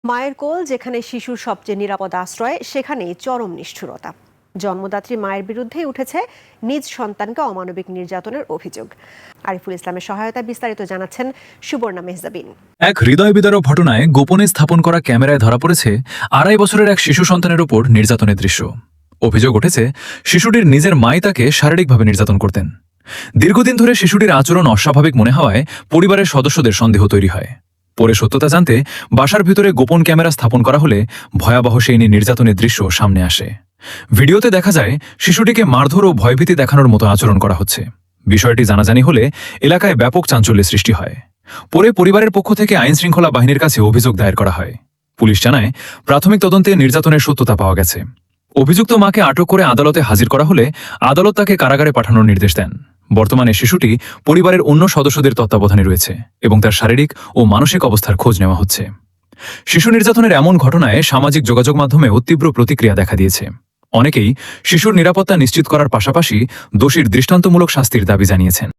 মায়ের কোল যেখানে শিশুর সবচেয়ে নিরাপদ আশ্রয়, সেখানেই চরম নিষ্ঠুরতা। জন্মদাত্রী মায়ের বিরুদ্ধেই উঠেছে নিজ সন্তানকে অমানবিক নির্যাতনের অভিযোগ। আরিফুল ইসলামের সহায়তায় বিস্তারিত জানাচ্ছেন সুবর্ণা মেহজাবিন। এক হৃদয় বিদারক ঘটনায় গোপনে স্থাপন করা ক্যামেরায় ধরা পড়েছে 2.5 বছরের এক শিশু সন্তানের উপর নির্যাতনের দৃশ্য। অভিযোগ উঠেছে, শিশুটির নিজের মাই তাকে শারীরিকভাবে নির্যাতন করতেন। দীর্ঘদিন ধরে শিশুটির আচরণ অস্বাভাবিক মনে হওয়ায় পরিবারের সদস্যদের সন্দেহ তৈরি হয়। পরে সত্যতা জানতে বাসার ভিতরে গোপন ক্যামেরা স্থাপন করা হলে ভয়াবহ সেই নির্যাতনের দৃশ্য সামনে আসে। ভিডিওতে দেখা যায় শিশুটিকে মারধর ও ভয়ভীতি দেখানোর মতো আচরণ করা হচ্ছে। বিষয়টি জানাজানি হলে এলাকায় ব্যাপক চাঞ্চল্যের সৃষ্টি হয়। পরে পরিবারের পক্ষ থেকে আইনশৃঙ্খলা বাহিনীর কাছে অভিযোগ দায়ের করা হয়। পুলিশ জানায়, প্রাথমিক তদন্তে নির্যাতনের সত্যতা পাওয়া গেছে। অভিযুক্ত মাকে আটক করে আদালতে হাজির করা হলে আদালত তাকে কারাগারে পাঠানোর নির্দেশ দেন। বর্তমানে শিশুটি পরিবারের অন্য সদস্যদের তত্ত্বাবধানে রয়েছে এবং তার শারীরিক ও মানসিক অবস্থার খোঁজ নেওয়া হচ্ছে। শিশু নির্যাতনের এমন ঘটনায় সামাজিক যোগাযোগ মাধ্যমেও তীব্র প্রতিক্রিয়া দেখা দিয়েছে। অনেকেই শিশুর নিরাপত্তা নিশ্চিত করার পাশাপাশি দোষীর দৃষ্টান্তমূলক শাস্তির দাবি জানিয়েছেন।